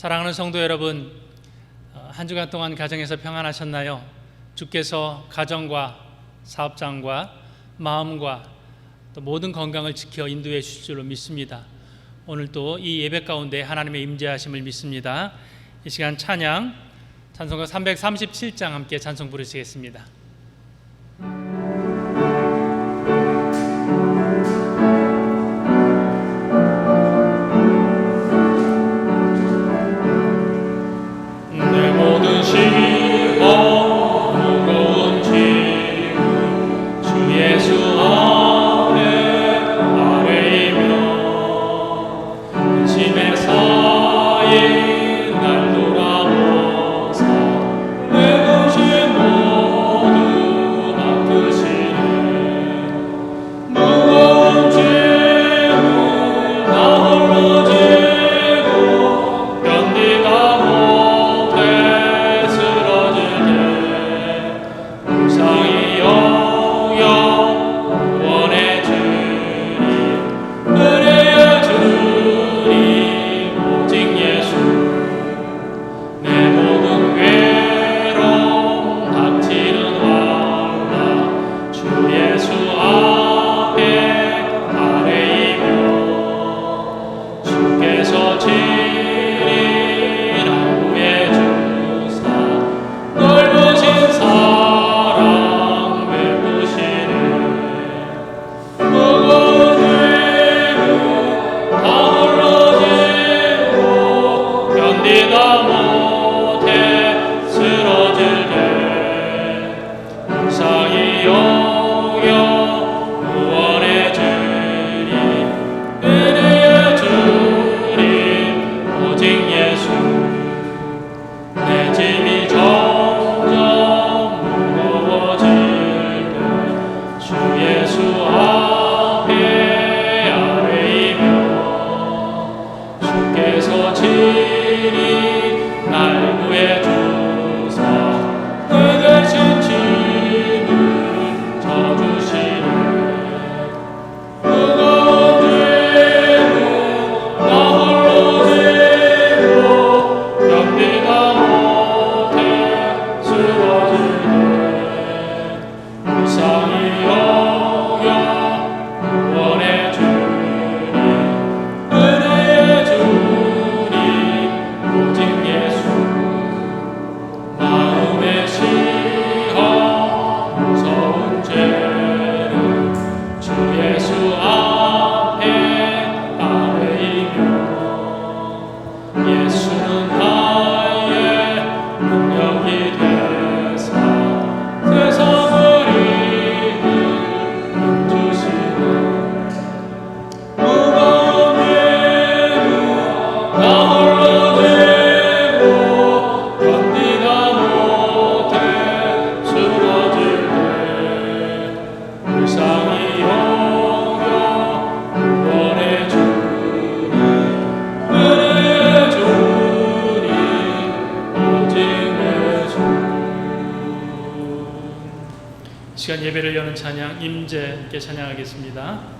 사랑하는 성도 여러분, 한 주간 동안 가정에서 평안하셨나요? 주께서 가정과 사업장과 마음과 또 모든 건강을 지켜 인도해 주실 줄로 믿습니다. 오늘 또 이 예배 가운데 하나님의 임재하심을 믿습니다. 이 시간 찬송가 337장 함께 찬송 부르시겠습니다. 시간 예배를 여는 찬양 임재께 찬양하겠습니다.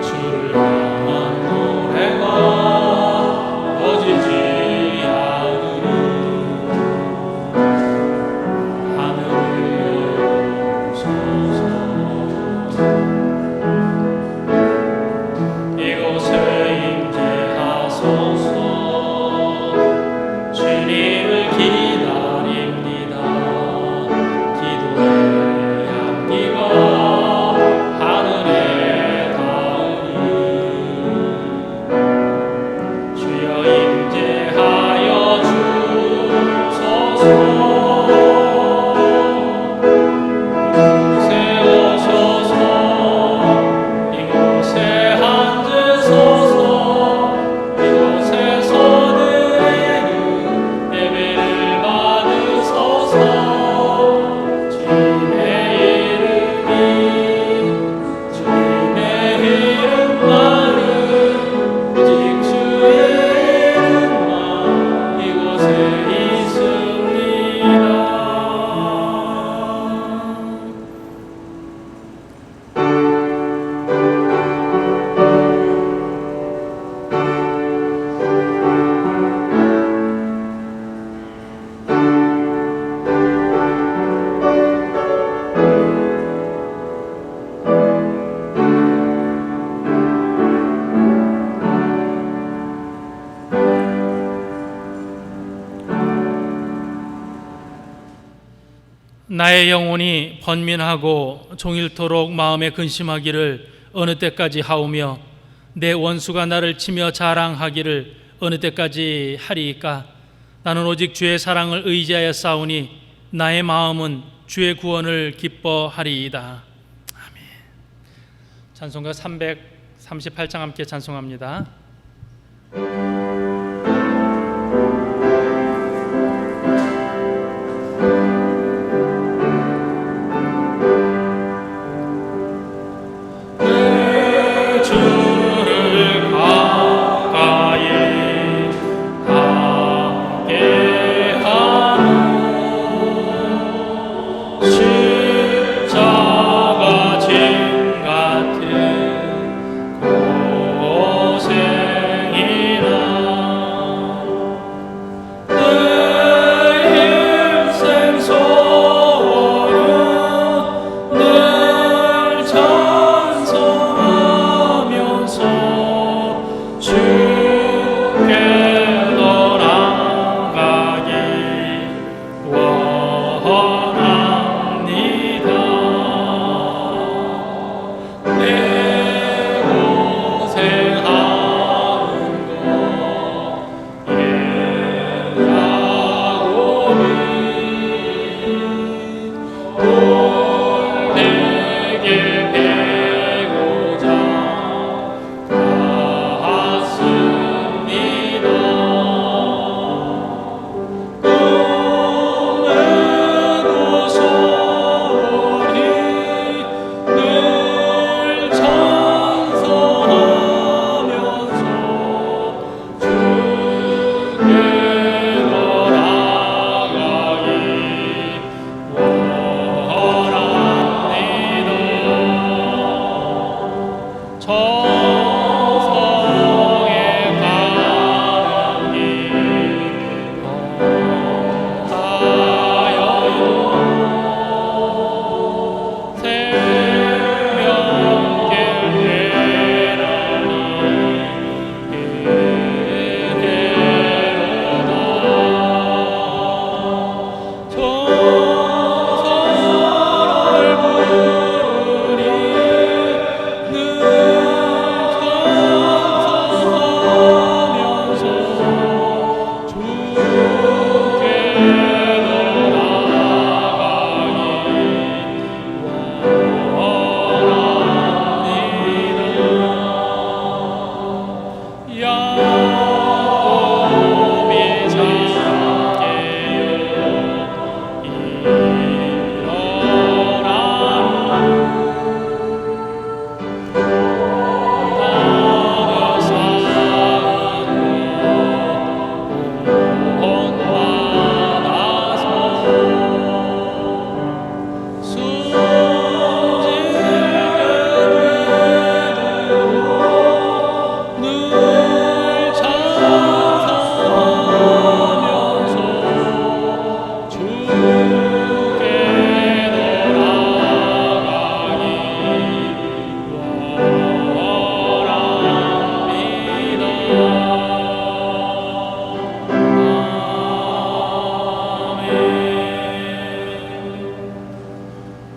주를 향한 노래가 나의 영혼이 번민하고 종일토록 마음에 근심하기를 어느 때까지 하오며 내 원수가 나를 치며 자랑하기를 어느 때까지 하리이까. 나는 오직 주의 사랑을 의지하여 싸우니 나의 마음은 주의 구원을 기뻐하리이다. 아멘. 찬송가 338장 함께 찬송합니다.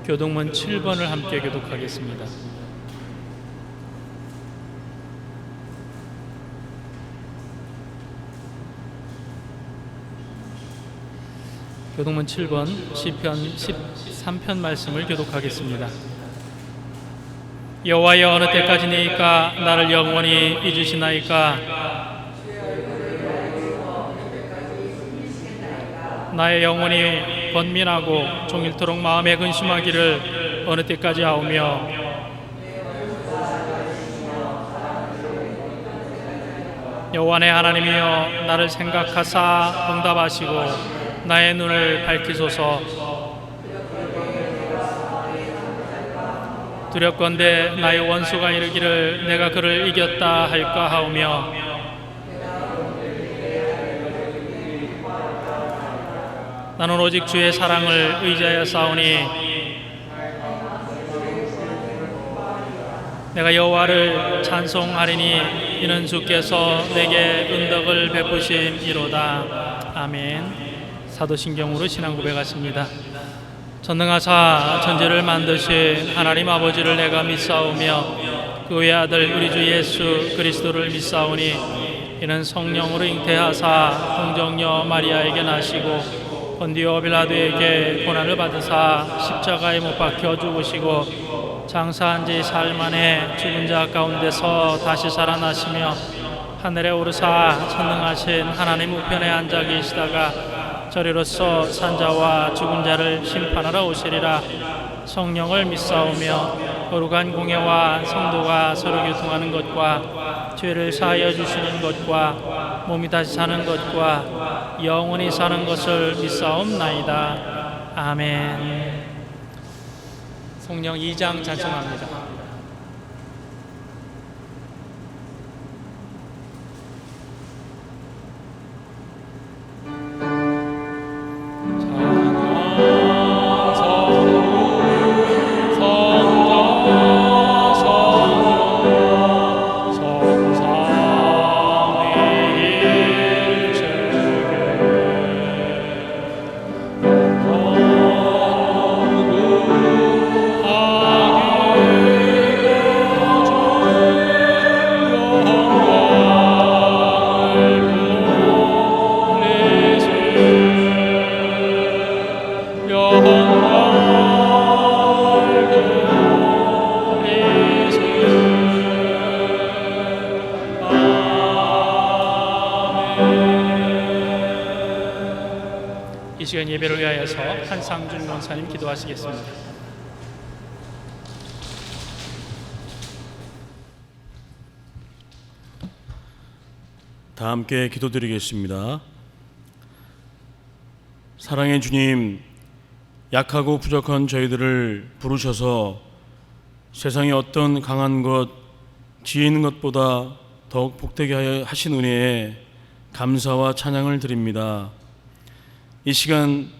교동문 7번을 함께 교독하겠습니다. 교동문 7번 시편 13편 말씀을 교독하겠습니다. 여호와여, 어느 때까지니까 나를 영원히 잊으시나이까? 나의 영혼이 번민하고 종일토록 마음에 근심하기를 어느 때까지 하오며 여호와 내 하나님이여, 나를 생각하사 응답하시고 나의 눈을 밝히소서. 두렵건대 나의 원수가 이르기를 내가 그를 이겼다 할까 하오며 나는 오직 주의 사랑을 의지하여 싸우니 내가 여호와를 찬송하리니 이는 주께서 내게 은덕을 베푸심이로다. 아멘. 사도신경으로 신앙 고백하십니다. 전능하사 천지를 만드신 하나님 아버지를 내가 믿사오며 그 외 아들 우리 주 예수 그리스도를 믿사오니 이는 성령으로 잉태하사 동정녀 마리아에게 나시고 본디오 빌라도에게 고난을 받으사 십자가에 못 박혀 죽으시고 장사한 지 사흘 만에 죽은 자 가운데서 다시 살아나시며 하늘에 오르사 전능하신 하나님 우편에 앉아 계시다가 저리로서 산자와 죽은 자를 심판하러 오시리라. 성령을 믿사오며 거룩한 공예와 성도가 서로 교통하는 것과 죄를 사하여 주시는 것과 몸이 다시 사는 것과 영원히 사는 것을 믿사옵나이다. 아멘. 성령 2장 찬송합니다. 이 시간 예배를 위하여서 한상준 권사님 기도하시겠습니다. 다 함께 기도드리겠습니다. 사랑의 주님, 약하고 부족한 저희들을 부르셔서 세상에 어떤 강한 것, 지혜 있는 것보다 더욱 복되게 하여 하신 은혜에 감사와 찬양을 드립니다. 이 시간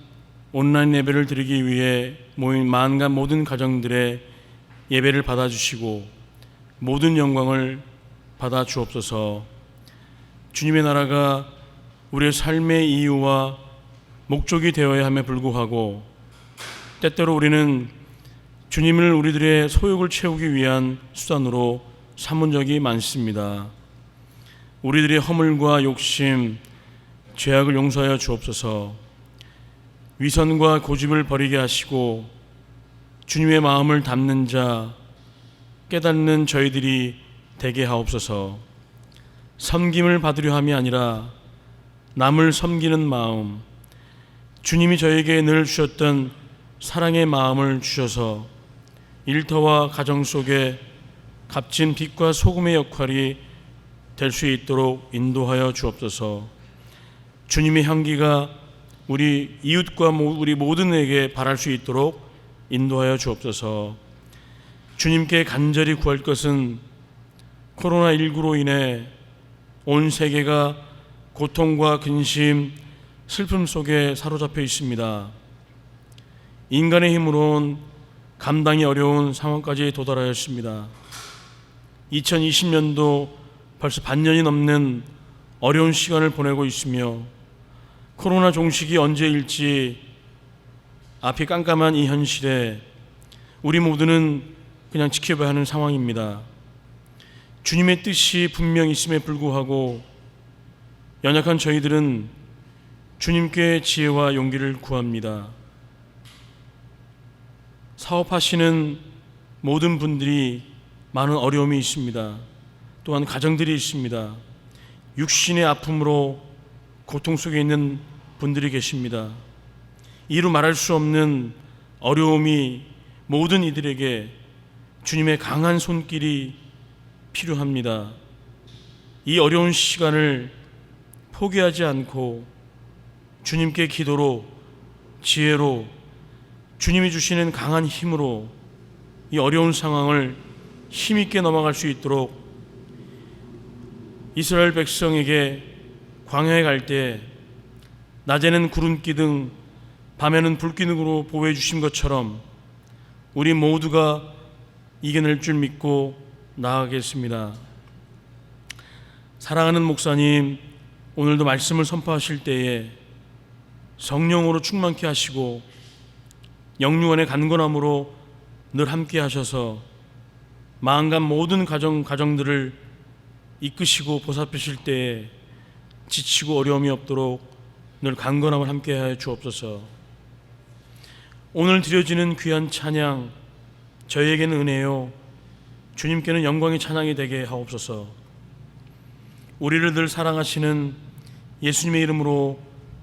온라인 예배를 드리기 위해 모인 만간 모든 가정들의 예배를 받아주시고 모든 영광을 받아 주옵소서. 주님의 나라가 우리의 삶의 이유와 목적이 되어야 함에 불구하고 때때로 우리는 주님을 우리들의 소욕을 채우기 위한 수단으로 삼은 적이 많습니다. 우리들의 허물과 욕심, 죄악을 용서하여 주옵소서. 위선과 고집을 버리게 하시고 주님의 마음을 담는 자, 깨닫는 저희들이 되게 하옵소서. 섬김을 받으려 함이 아니라 남을 섬기는 마음, 주님이 저에게 늘 주셨던 사랑의 마음을 주셔서 일터와 가정 속에 값진 빛과 소금의 역할이 될 수 있도록 인도하여 주옵소서. 주님의 향기가 우리 이웃과 우리 모든에게 바랄 수 있도록 인도하여 주옵소서. 주님께 간절히 구할 것은 코로나19로 인해 온 세계가 고통과 근심, 슬픔 속에 사로잡혀 있습니다. 인간의 힘으로는 감당이 어려운 상황까지 도달하였습니다. 2020년도 벌써 반년이 넘는 어려운 시간을 보내고 있으며 코로나 종식이 언제일지 앞이 깜깜한 이 현실에 우리 모두는 그냥 지켜봐야 하는 상황입니다. 주님의 뜻이 분명히 있음에 불구하고 연약한 저희들은 주님께 지혜와 용기를 구합니다. 사업하시는 모든 분들이 많은 어려움이 있습니다. 또한 가정들이 있습니다. 육신의 아픔으로 고통 속에 있는 분들이 계십니다. 이루 말할 수 없는 어려움이 모든 이들에게 주님의 강한 손길이 필요합니다. 이 어려운 시간을 포기하지 않고 주님께 기도로, 지혜로, 주님이 주시는 강한 힘으로 이 어려운 상황을 힘있게 넘어갈 수 있도록 이스라엘 백성에게 광야에 갈 때 낮에는 구름기둥, 밤에는 불기둥으로 보호해 주신 것처럼 우리 모두가 이겨낼 줄 믿고 나아가겠습니다. 사랑하는 목사님, 오늘도 말씀을 선포하실 때에 성령으로 충만케 하시고 영육원의 간건함으로 늘 함께 하셔서 마음간 모든 가정들을 이끄시고 보살피실 때에 지치고 어려움이 없도록 늘 간건함을 함께하여 주옵소서. 오늘 드려지는 귀한 찬양, 저희에게는 은혜요 주님께는 영광의 찬양이 되게 하옵소서. 우리를 늘 사랑하시는 예수님의 이름으로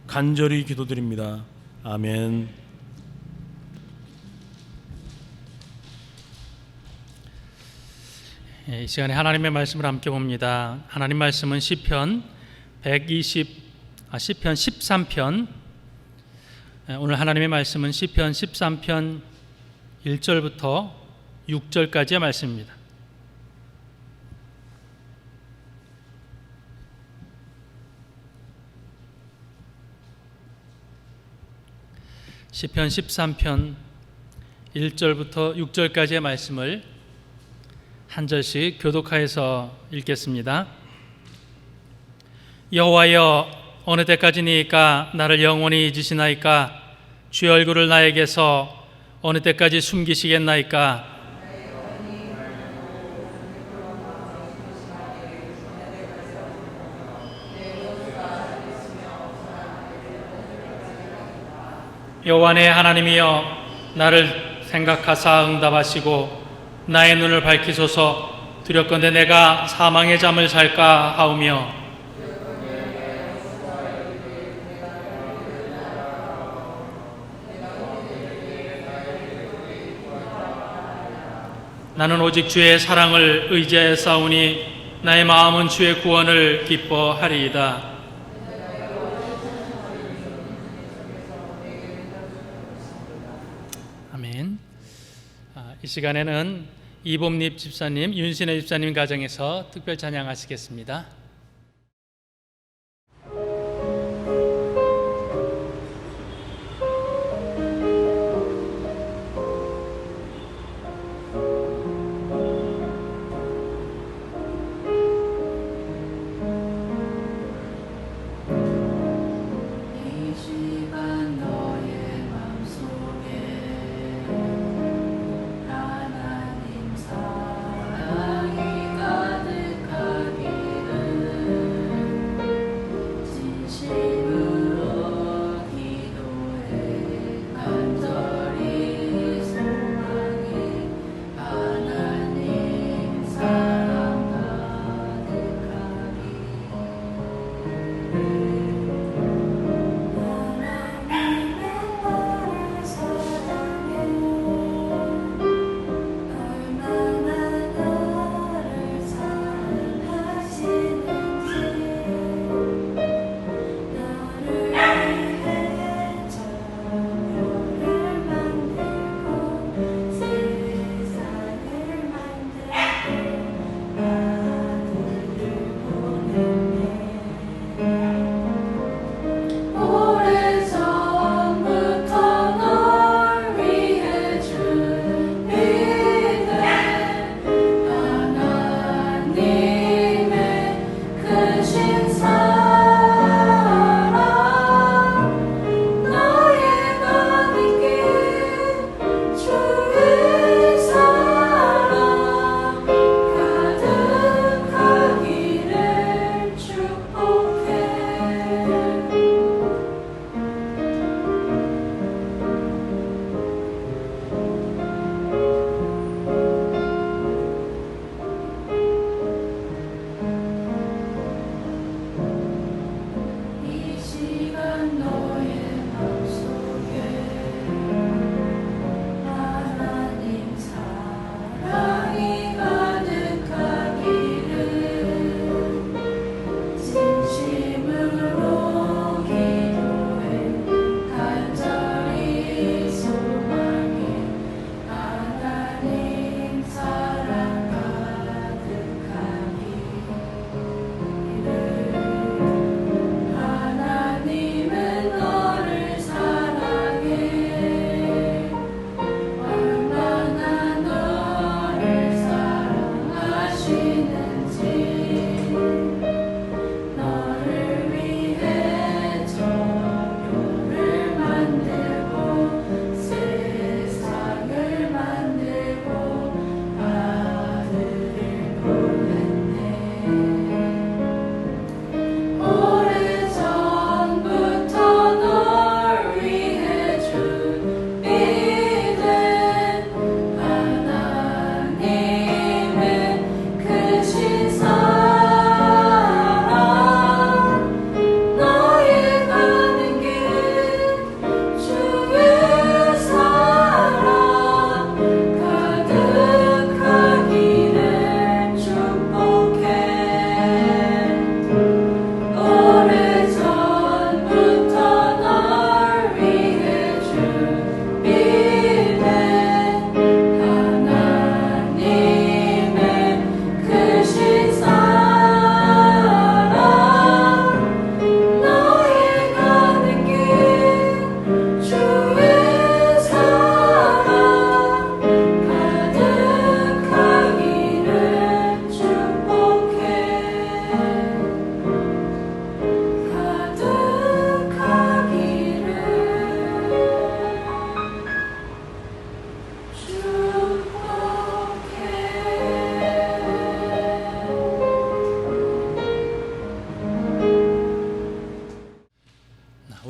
간절히 기도드립니다. 아멘. 이 시간에 하나님의 말씀을 함께 봅니다. 하나님 말씀은 시편 13편. 오늘 하나님의 말씀은 시편 13편 1절부터 6절까지의 말씀입니다. 시편 13편 1절부터 6절까지의 말씀을 한 절씩 교독하여서 읽겠습니다. 여호와여, 어느 때까지니까 나를 영원히 잊으시나이까? 주의 얼굴을 나에게서 어느 때까지 숨기시겠나이까? 여호와네 하나님이여, 나를 생각하사 응답하시고 나의 눈을 밝히소서. 두렵건대 내가 사망의 잠을 잘까 하오며 나는 오직 주의 사랑을 의지하여 싸우니 나의 마음은 주의 구원을 기뻐하리이다. 아멘. 이 시간에는 이봄립 집사님, 윤신혜 집사님 가정에서 특별 찬양하시겠습니다. 하나님 사랑이 가득하기를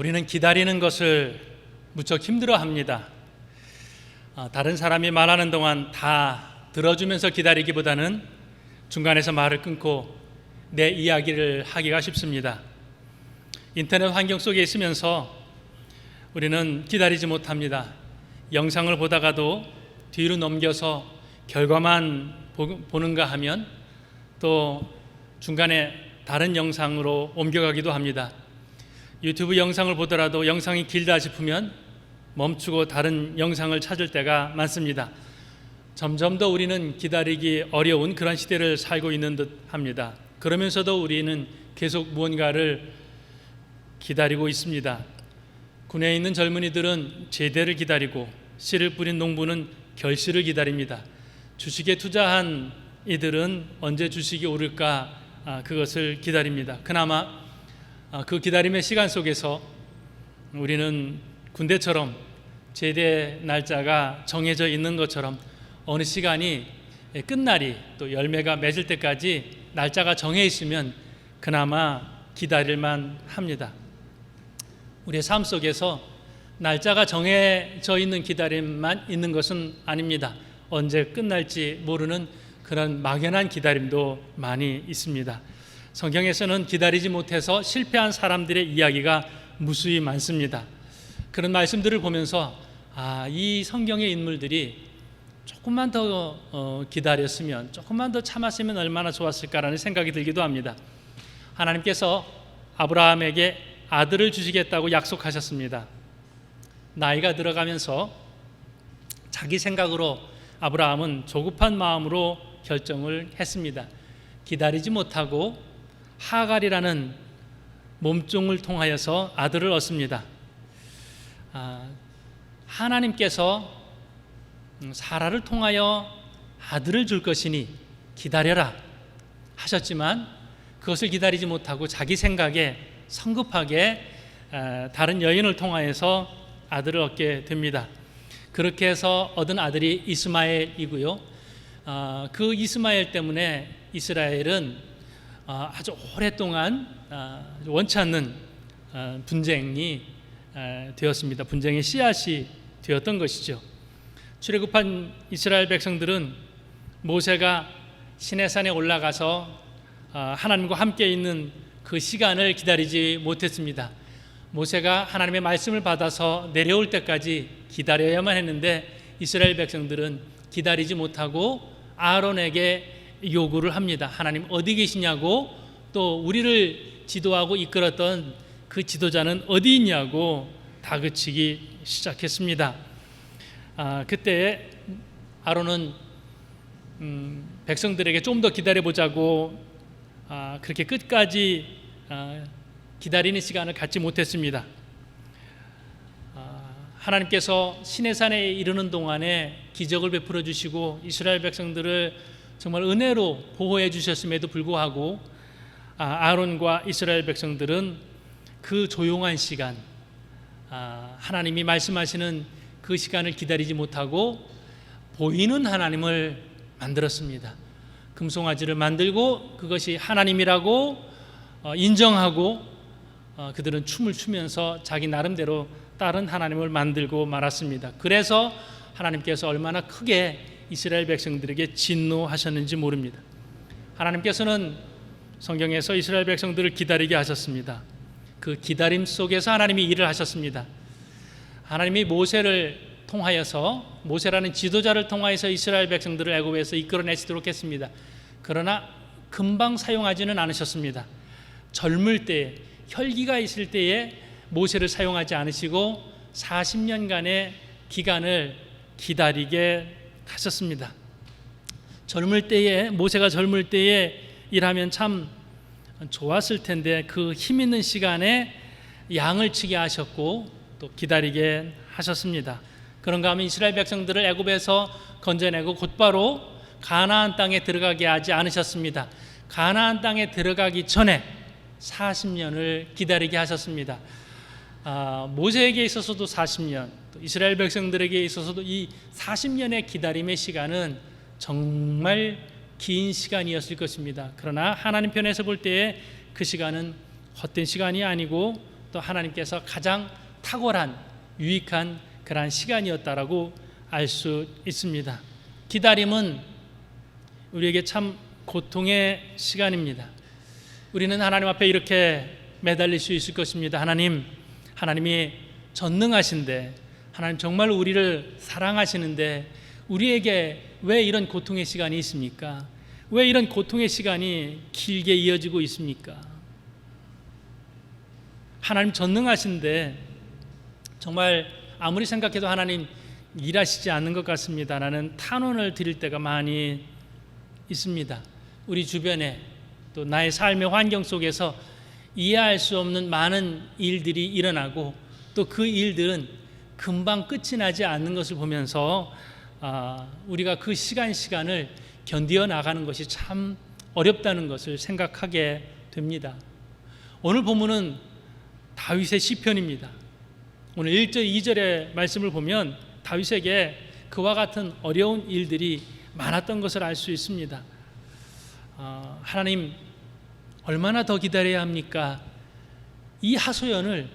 우리는 기다리는 것을 무척 힘들어합니다. 다른 사람이 말하는 동안 다 들어주면서 기다리기보다는 중간에서 말을 끊고 내 이야기를 하기가 쉽습니다. 인터넷 환경 속에 있으면서 우리는 기다리지 못합니다. 영상을 보다가도 뒤로 넘겨서 결과만 보는가 하면 또 중간에 다른 영상으로 옮겨가기도 합니다. 유튜브 영상을 보더라도 영상이 길다 싶으면 멈추고 다른 영상을 찾을 때가 많습니다. 점점 더 우리는 기다리기 어려운 그런 시대를 살고 있는 듯 합니다. 그러면서도 우리는 계속 무언가를 기다리고 있습니다. 군에 있는 젊은이들은 제대를 기다리고 씨를 뿌린 농부는 결실을 기다립니다. 주식에 투자한 이들은 언제 주식이 오를까 그것을 기다립니다. 그나마 그 기다림의 시간 속에서 우리는 군대처럼 제대 날짜가 정해져 있는 것처럼 어느 시간이 끝날이 또 열매가 맺을 때까지 날짜가 정해 있으면 그나마 기다릴만 합니다. 우리의 삶 속에서 날짜가 정해져 있는 기다림만 있는 것은 아닙니다. 언제 끝날지 모르는 그런 막연한 기다림도 많이 있습니다. 성경에서는 기다리지 못해서 실패한 사람들의 이야기가 무수히 많습니다. 그런 말씀들을 보면서 이 성경의 인물들이 조금만 더 기다렸으면, 조금만 더 참았으면 얼마나 좋았을까라는 생각이 들기도 합니다. 하나님께서 아브라함에게 아들을 주시겠다고 약속하셨습니다. 나이가 들어가면서 자기 생각으로 아브라함은 조급한 마음으로 결정을 했습니다. 기다리지 못하고 하갈이라는 몸종을 통하여서 아들을 얻습니다. 하나님께서 사라를 통하여 아들을 줄 것이니 기다려라 하셨지만 그것을 기다리지 못하고 자기 생각에 성급하게 다른 여인을 통하여서 아들을 얻게 됩니다. 그렇게 해서 얻은 아들이 이스마엘이고요. 그 이스마엘 때문에 이스라엘은 아주 오랫동안 원치 않는 분쟁이 되었습니다. 분쟁의 씨앗이 되었던 것이죠. 출애굽한 이스라엘 백성들은 모세가 시내산에 올라가서 하나님과 함께 있는 그 시간을 기다리지 못했습니다. 모세가 하나님의 말씀을 받아서 내려올 때까지 기다려야만 했는데 이스라엘 백성들은 기다리지 못하고 아론에게 요구를 합니다. 하나님 어디 계시냐고, 또 우리를 지도하고 이끌었던 그 지도자는 어디 있냐고 다그치기 시작했습니다. 그때 아론은 백성들에게 좀 더 기다려보자고 그렇게 끝까지 기다리는 시간을 갖지 못했습니다. 하나님께서 시내산에 이르는 동안에 기적을 베풀어 주시고 이스라엘 백성들을 정말 은혜로 보호해 주셨음에도 불구하고 아론과 이스라엘 백성들은 그 조용한 시간, 하나님이 말씀하시는 그 시간을 기다리지 못하고 보이는 하나님을 만들었습니다. 금송아지를 만들고 그것이 하나님이라고 인정하고 그들은 춤을 추면서 자기 나름대로 다른 하나님을 만들고 말았습니다. 그래서 하나님께서 얼마나 크게 이스라엘 백성들에게 진노하셨는지 모릅니다. 하나님께서는 성경에서 이스라엘 백성들을 기다리게 하셨습니다. 그 기다림 속에서 하나님이 일을 하셨습니다. 하나님이 모세를 통하여서, 모세라는 지도자를 통하여서 이스라엘 백성들을 애굽에서 이끌어내시도록 했습니다. 그러나 금방 사용하지는 않으셨습니다. 젊을 때, 혈기가 있을 때에 모세를 사용하지 않으시고 40년간의 기간을 기다리게 하셨습니다. 젊을 때에, 모세가 젊을 때에 일하면 참 좋았을 텐데 그 힘 있는 시간에 양을 치게 하셨고 또 기다리게 하셨습니다. 그런가 하면 이스라엘 백성들을 애굽에서 건져내고 곧바로 가나안 땅에 들어가게 하지 않으셨습니다. 가나안 땅에 들어가기 전에 40년을 기다리게 하셨습니다. 모세에게 있어서도 40년, 또 이스라엘 백성들에게 있어서도 이 40년의 기다림의 시간은 정말 긴 시간이었을 것입니다. 그러나 하나님 편에서 볼 때에 그 시간은 헛된 시간이 아니고 또 하나님께서 가장 탁월한 유익한 그러한 시간이었다라고 알 수 있습니다. 기다림은 우리에게 참 고통의 시간입니다. 우리는 하나님 앞에 이렇게 매달릴 수 있을 것입니다. 하나님이 전능하신데, 하나님 정말 우리를 사랑하시는데 우리에게 왜 이런 고통의 시간이 있습니까? 왜 이런 고통의 시간이 길게 이어지고 있습니까? 하나님 전능하신데 정말 아무리 생각해도 하나님 일하시지 않는 것 같습니다라는 탄원을 드릴 때가 많이 있습니다. 우리 주변에 또 나의 삶의 환경 속에서 이해할 수 없는 많은 일들이 일어나고 또 그 일들은 금방 끝이 나지 않는 것을 보면서 우리가 그 시간을 견디어 나가는 것이 참 어렵다는 것을 생각하게 됩니다. 오늘 본문은 다윗의 시편입니다. 오늘 1절 2절의 말씀을 보면 다윗에게 그와 같은 어려운 일들이 많았던 것을 알 수 있습니다. 하나님 얼마나 더 기다려야 합니까? 이 하소연을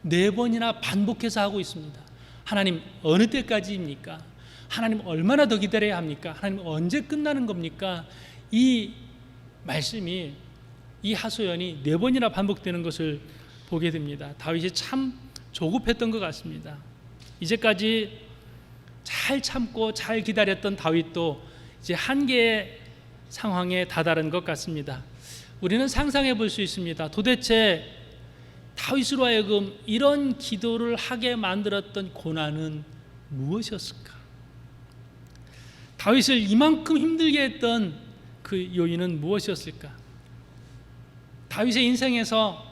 4번이나 반복해서 하고 있습니다. 하나님 어느 때까지입니까? 하나님 얼마나 더 기다려야 합니까? 하나님 언제 끝나는 겁니까? 이 말씀이, 이 하소연이 4번이나 반복되는 것을 보게 됩니다. 다윗이 참 조급했던 것 같습니다. 이제까지 잘 참고 잘 기다렸던 다윗도 이제 한계의 상황에 다다른 것 같습니다. 우리는 상상해 볼 수 있습니다. 도대체 다윗으로 하여금 이런 기도를 하게 만들었던 고난은 무엇이었을까? 다윗을 이만큼 힘들게 했던 그 요인은 무엇이었을까? 다윗의 인생에서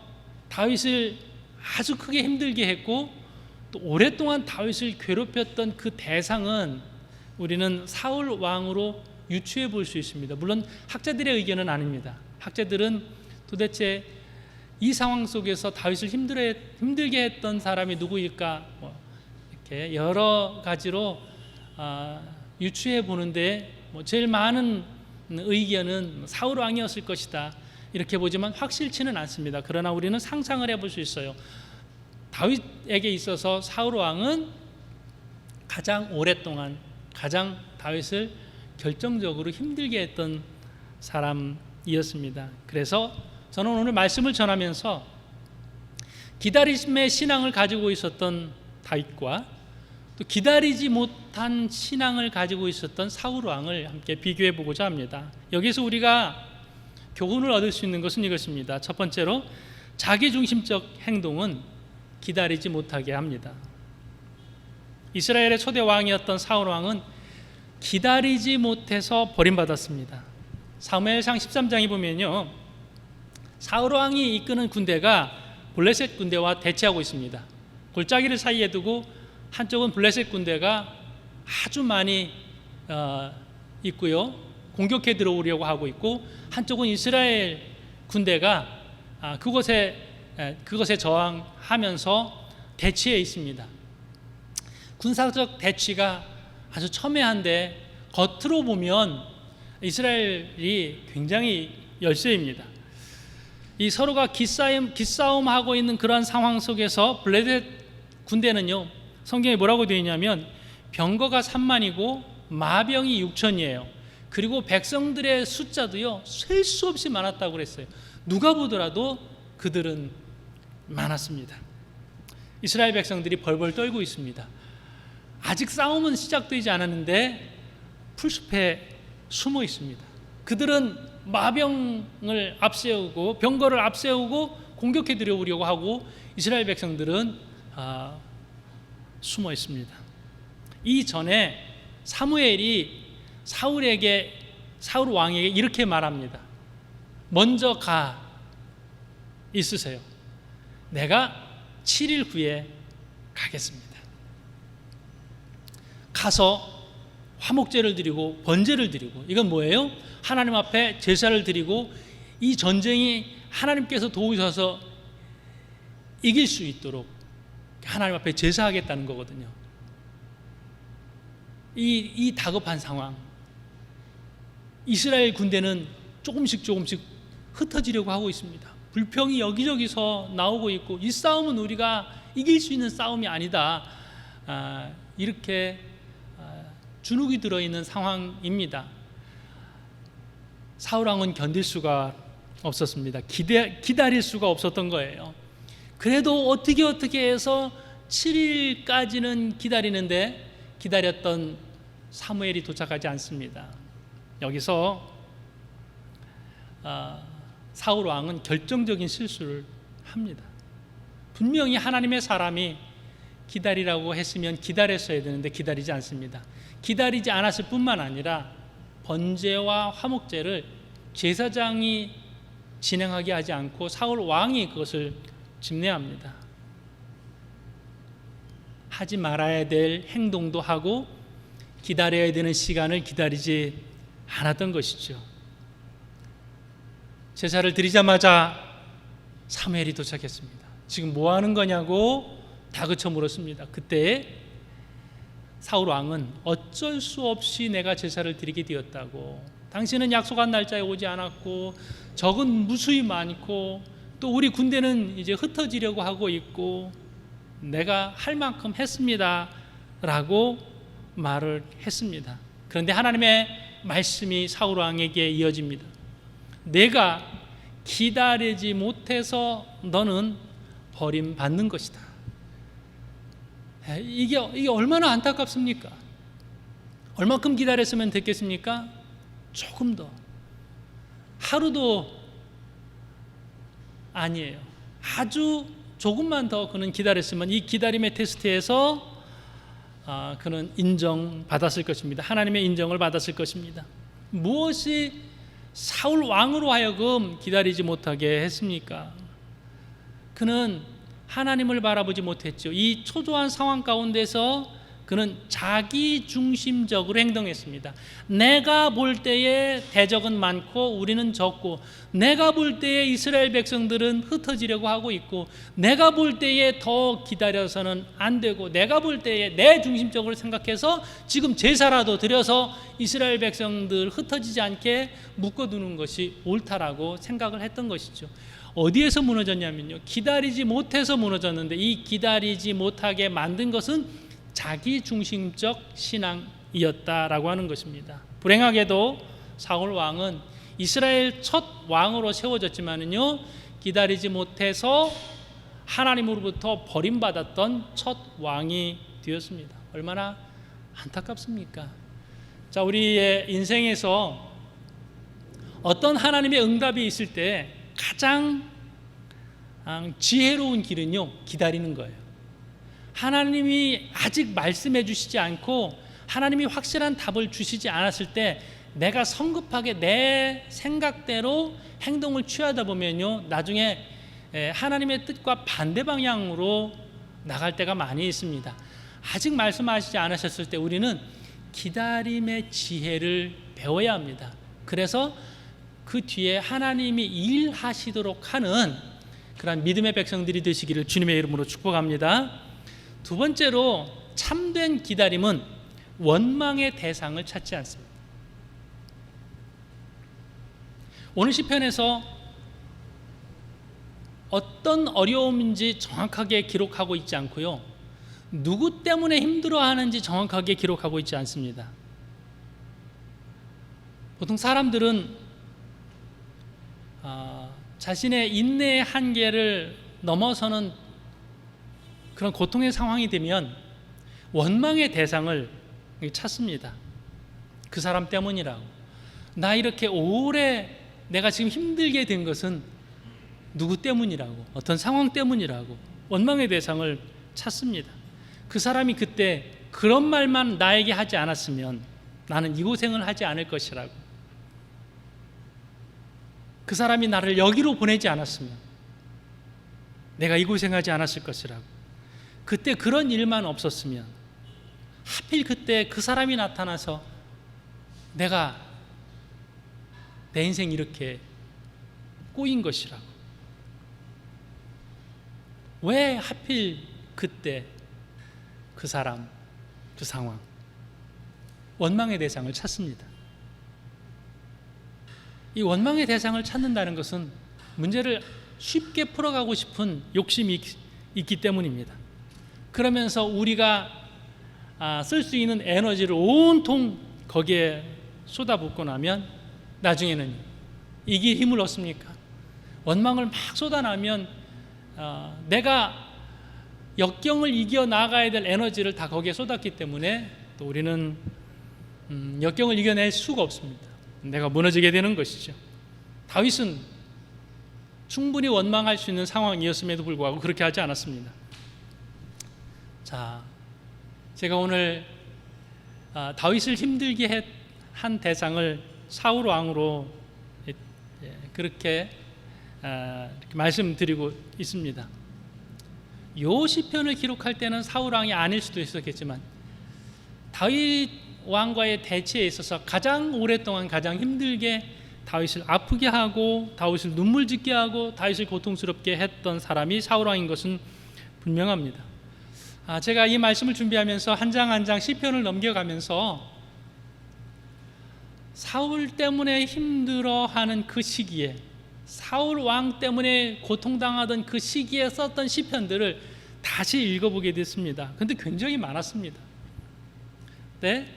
다윗을 아주 크게 힘들게 했고 또 오랫동안 다윗을 괴롭혔던 그 대상은 우리는 사울 왕으로 유추해 볼 수 있습니다. 물론 학자들의 의견은 아닙니다. 학자들은 도대체 이 상황 속에서 다윗을 힘들게 했던 사람이 누구일까? 이렇게 여러 가지로 유추해 보는데 제일 많은 의견은 사울 왕이었을 것이다 이렇게 보지만 확실치는 않습니다. 그러나 우리는 상상을 해볼 수 있어요. 다윗에게 있어서 사울 왕은 가장 오랫동안 가장 다윗을 결정적으로 힘들게 했던 사람이었습니다. 그래서 저는 오늘 말씀을 전하면서 기다림의 신앙을 가지고 있었던 다윗과 또 기다리지 못한 신앙을 가지고 있었던 사울 왕을 함께 비교해 보고자 합니다. 여기서 우리가 교훈을 얻을 수 있는 것은 이것입니다. 첫 번째로 자기중심적 행동은 기다리지 못하게 합니다. 이스라엘의 초대 왕이었던 사울 왕은 기다리지 못해서 버림받았습니다. 사무엘상 13장에 보면요, 사울 왕이 이끄는 군대가 블레셋 군대와 대치하고 있습니다. 골짜기를 사이에 두고 한쪽은 블레셋 군대가 아주 많이 있고요, 공격해 들어오려고 하고 있고, 한쪽은 이스라엘 군대가 그것에 저항하면서 대치해 있습니다. 군사적 대치가 아주 첨예한데 겉으로 보면 이스라엘이 굉장히 열세입니다. 이 서로가 기싸움하고 있는 그런 상황 속에서 블레셋 군대는요, 성경에 뭐라고 되어 있냐면 병거가 3만이고 마병이 6천이에요. 그리고 백성들의 숫자도요 셀 수 없이 많았다고 그랬어요. 누가 보더라도 그들은 많았습니다. 이스라엘 백성들이 벌벌 떨고 있습니다. 아직 싸움은 시작되지 않았는데 풀숲에 숨어 있습니다. 그들은 마병을 앞세우고 병거를 앞세우고 공격해 들어오려고 하고 이스라엘 백성들은 숨어 있습니다. 이전에 사무엘이 사울 왕에게 이렇게 말합니다. 먼저 가 있으세요. 내가 7일 후에 가겠습니다. 가서 화목제를 드리고 번제를 드리고, 이건 뭐예요? 하나님 앞에 제사를 드리고 이 전쟁이 하나님께서 도우셔서 이길 수 있도록 하나님 앞에 제사하겠다는 거거든요. 이 다급한 상황, 이스라엘 군대는 조금씩 흩어지려고 하고 있습니다. 불평이 여기저기서 나오고 있고 이 싸움은 우리가 이길 수 있는 싸움이 아니다. 이렇게 주눅이 들어있는 상황입니다. 사울 왕은 견딜 수가 없었습니다. 기다릴 수가 없었던 거예요. 그래도 어떻게 해서 7일까지는 기다리는데 기다렸던 사무엘이 도착하지 않습니다. 여기서 사울 왕은 결정적인 실수를 합니다. 분명히 하나님의 사람이 기다리라고 했으면 기다렸어야 되는데 기다리지 않습니다. 기다리지 않았을 뿐만 아니라 번제와 화목제를 제사장이 진행하게 하지 않고 사울 왕이 그것을 집례합니다. 하지 말아야 될 행동도 하고 기다려야 되는 시간을 기다리지 않았던 것이죠. 제사를 드리자마자 사무엘이 도착했습니다. 지금 뭐 하는 거냐고 다그쳐 물었습니다. 그때 사울 왕은 어쩔 수 없이 내가 제사를 드리게 되었다고, 당신은 약속한 날짜에 오지 않았고 적은 무수히 많고 또 우리 군대는 이제 흩어지려고 하고 있고 내가 할 만큼 했습니다 라고 말을 했습니다. 그런데 하나님의 말씀이 사울 왕에게 이어집니다. 내가 기다리지 못해서 너는 버림받는 것이다. 이게 얼마나 안타깝습니까? 얼마큼 기다렸으면 됐겠습니까? 조금 더, 하루도 아니에요. 아주 조금만 더 그는 기다렸으면 이 기다림의 테스트에서 그는 인정받았을 것입니다. 하나님의 인정을 받았을 것입니다. 무엇이 사울 왕으로 하여금 기다리지 못하게 했습니까? 그는 하나님을 바라보지 못했죠. 이 초조한 상황 가운데서 그는 자기 중심적으로 행동했습니다. 내가 볼 때에 대적은 많고 우리는 적고, 내가 볼 때에 이스라엘 백성들은 흩어지려고 하고 있고, 내가 볼 때에 더 기다려서는 안 되고, 내가 볼 때에 내 중심적으로 생각해서 지금 제사라도 드려서 이스라엘 백성들 흩어지지 않게 묶어두는 것이 옳다라고 생각을 했던 것이죠. 어디에서 무너졌냐면요, 기다리지 못해서 무너졌는데 이 기다리지 못하게 만든 것은 자기 중심적 신앙이었다라고 하는 것입니다. 불행하게도 사울 왕은 이스라엘 첫 왕으로 세워졌지만은요, 기다리지 못해서 하나님으로부터 버림받았던 첫 왕이 되었습니다. 얼마나 안타깝습니까? 자, 우리의 인생에서 어떤 하나님의 응답이 있을 때 가장 지혜로운 길은요, 기다리는 거예요. 하나님이 아직 말씀해 주시지 않고 하나님이 확실한 답을 주시지 않았을 때 내가 성급하게 내 생각대로 행동을 취하다 보면요, 나중에 하나님의 뜻과 반대 방향으로 나갈 때가 많이 있습니다. 아직 말씀하시지 않으셨을 때 우리는 기다림의 지혜를 배워야 합니다. 그래서 그 뒤에 하나님이 일하시도록 하는 그런 믿음의 백성들이 되시기를 주님의 이름으로 축복합니다. 두 번째로, 참된 기다림은 원망의 대상을 찾지 않습니다. 오늘 시편에서 어떤 어려움인지 정확하게 기록하고 있지 않고요, 누구 때문에 힘들어하는지 정확하게 기록하고 있지 않습니다. 보통 사람들은 자신의 인내의 한계를 넘어서는 그런 고통의 상황이 되면 원망의 대상을 찾습니다. 그 사람 때문이라고. 나 이렇게 오래 내가 지금 힘들게 된 것은 누구 때문이라고, 어떤 상황 때문이라고 원망의 대상을 찾습니다. 그 사람이 그때 그런 말만 나에게 하지 않았으면 나는 이 고생을 하지 않을 것이라고, 그 사람이 나를 여기로 보내지 않았으면 내가 이 고생하지 않았을 것이라고, 그때 그런 일만 없었으면, 하필 그때 그 사람이 나타나서 내가 내 인생 이렇게 꼬인 것이라고, 왜 하필 그때 그 사람, 그 상황, 원망의 대상을 찾습니다. 이 원망의 대상을 찾는다는 것은 문제를 쉽게 풀어가고 싶은 욕심이 있기 때문입니다. 그러면서 우리가 쓸 수 있는 에너지를 온통 거기에 쏟아붓고 나면 나중에는 이게 힘을 얻습니까? 원망을 막 쏟아나면 내가 역경을 이겨 나가야 될 에너지를 다 거기에 쏟았기 때문에 또 우리는 역경을 이겨낼 수가 없습니다. 내가 무너지게 되는 것이죠. 다윗은 충분히 원망할 수 있는 상황이었음에도 불구하고 그렇게 하지 않았습니다. 자, 제가 오늘 다윗을 힘들게 한 대상을 사울 왕으로 그렇게 말씀드리고 있습니다. 요 시편을 기록할 때는 사울 왕이 아닐 수도 있었겠지만 다윗 왕과의 대치에 있어서 가장 오랫동안 가장 힘들게 다윗을 아프게 하고 다윗을 눈물 짓게 하고 다윗을 고통스럽게 했던 사람이 사울 왕인 것은 분명합니다. 제가 이 말씀을 준비하면서 한 장 한 장 시편을 넘겨가면서 사울 때문에 힘들어하는 그 시기에 사울 왕 때문에 고통당하던 그 시기에 썼던 시편들을 다시 읽어보게 됐습니다. 근데 굉장히 많았습니다. 네?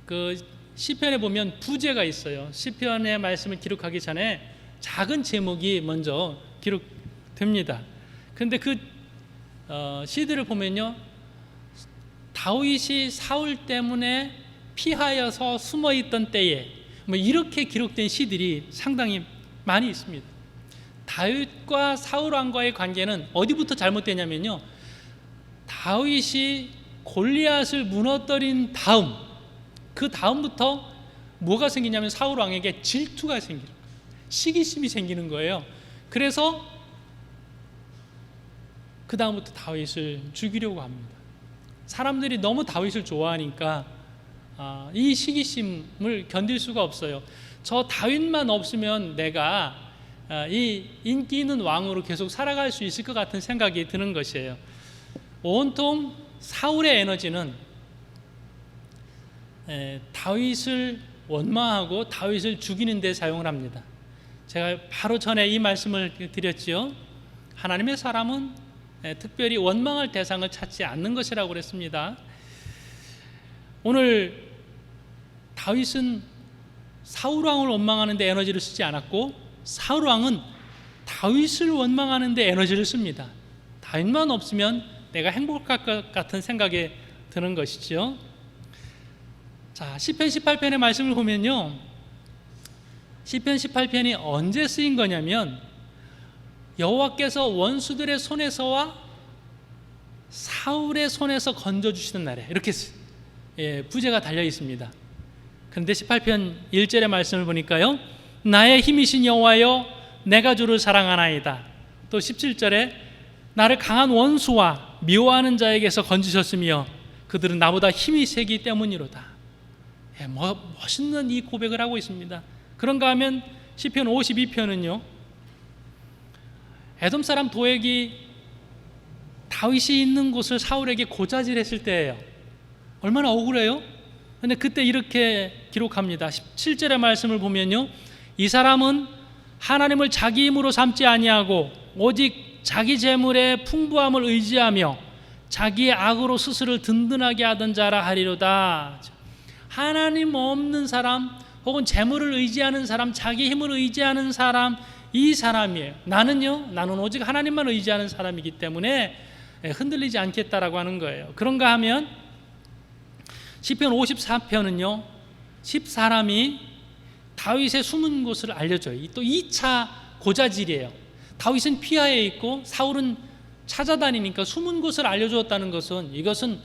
그 시편에 보면 부제가 있어요. 시편의 말씀을 기록하기 전에 작은 제목이 먼저 기록됩니다. 근데 그 시들을 보면요, 다윗이 사울 때문에 피하여서 숨어있던 때에 뭐 이렇게 기록된 시들이 상당히 많이 있습니다. 다윗과 사울 왕과의 관계는 어디부터 잘못되냐면요, 다윗이 골리앗을 무너뜨린 다음 그 다음부터 뭐가 생기냐면 사울 왕에게 질투가 생기는 거예요. 시기심이 생기는 거예요. 그래서 그 다음부터 다윗을 죽이려고 합니다. 사람들이 너무 다윗을 좋아하니까 이 시기심을 견딜 수가 없어요. 저 다윗만 없으면 내가 이 인기 있는 왕으로 계속 살아갈 수 있을 것 같은 생각이 드는 것이에요. 온통 사울의 에너지는 다윗을 원망하고 다윗을 죽이는 데 사용을 합니다. 제가 바로 전에 이 말씀을 드렸지요. 하나님의 사람은 특별히 원망할 대상을 찾지 않는 것이라고 그랬습니다. 오늘 다윗은 사울 왕을 원망하는 데 에너지를 쓰지 않았고 사울 왕은 다윗을 원망하는 데 에너지를 씁니다. 다윗만 없으면 내가 행복할 것 같은 생각이 드는 것이죠. 자, 시편 18편의 말씀을 보면요, 시편 18편이 언제 쓰인 거냐면 여호와께서 원수들의 손에서와 사울의 손에서 건져주시는 날에 이렇게 부제가 달려 있습니다. 그런데 18편 1절의 말씀을 보니까요, 나의 힘이신 여호와여 내가 주를 사랑하나이다. 또 17절에 나를 강한 원수와 미워하는 자에게서 건지셨으며 그들은 나보다 힘이 세기 때문이로다. 멋있는 이 고백을 하고 있습니다. 그런가 하면 시편 52편은요, 에돔 사람 도액이 다윗이 있는 곳을 사울에게 고자질했을 때예요. 얼마나 억울해요? 근데 그때 이렇게 기록합니다. 17절의 말씀을 보면요, 이 사람은 하나님을 자기 힘으로 삼지 아니하고 오직 자기 재물의 풍부함을 의지하며 자기의 악으로 스스로를 든든하게 하던 자라 하리로다. 하나님 없는 사람 혹은 재물을 의지하는 사람, 자기 힘을 의지하는 사람, 이 사람이에요. 나는 오직 하나님만 의지하는 사람이기 때문에 흔들리지 않겠다라고 하는 거예요. 그런가 하면 시편 54편은요 10사람이 다윗의 숨은 곳을 알려줘요. 또 2차 고자질이에요. 다윗은 피하에 있고 사울은 찾아다니니까 숨은 곳을 알려주었다는 것은 이것은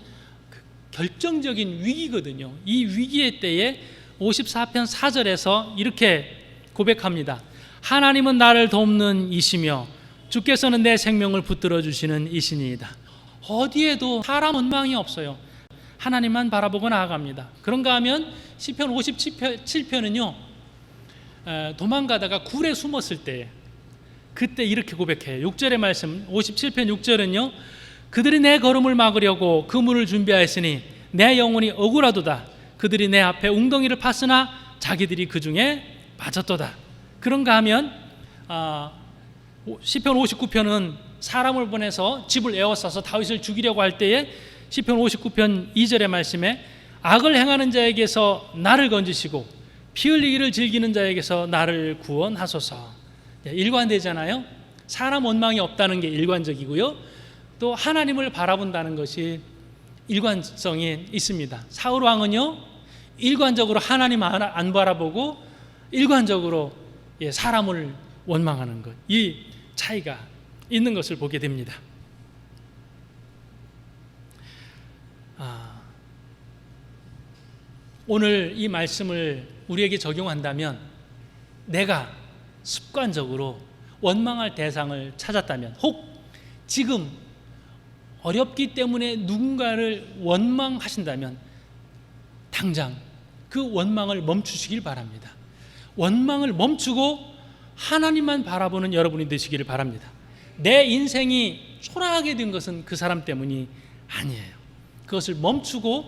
결정적인 위기거든요. 이 위기의 때에 54편 4절에서 이렇게 고백합니다. 하나님은 나를 돕는 이시며 주께서는 내 생명을 붙들어 주시는 이시니이다. 어디에도 사람 원망이 없어요. 하나님만 바라보고 나아갑니다. 그런가 하면 시편 57편은요 도망가다가 굴에 숨었을 때 그때 이렇게 고백해요. 6절의 말씀 57편 6절은요 그들이 내 걸음을 막으려고 그 문을 준비하였으니 내 영혼이 억울하도다. 그들이 내 앞에 웅덩이를 팠으나 자기들이 그 중에 빠졌도다. 그런가 하면 시편 59편은 사람을 보내서 집을 에워싸서 다윗을 죽이려고 할 때에 시편 59편 2절의 말씀에 악을 행하는 자에게서 나를 건지시고 피 흘리기를 즐기는 자에게서 나를 구원하소서. 일관되잖아요. 사람 원망이 없다는 게 일관적이고요, 또 하나님을 바라본다는 것이 일관성이 있습니다. 사울 왕은요, 일관적으로 하나님 안 바라보고 일관적으로 사람을 원망하는 것, 이 차이가 있는 것을 보게 됩니다. 오늘 이 말씀을 우리에게 적용한다면, 내가 습관적으로 원망할 대상을 찾았다면, 혹 지금 어렵기 때문에 누군가를 원망하신다면 당장 그 원망을 멈추시길 바랍니다. 원망을 멈추고 하나님만 바라보는 여러분이 되시기를 바랍니다. 내 인생이 초라하게 된 것은 그 사람 때문이 아니에요. 그것을 멈추고,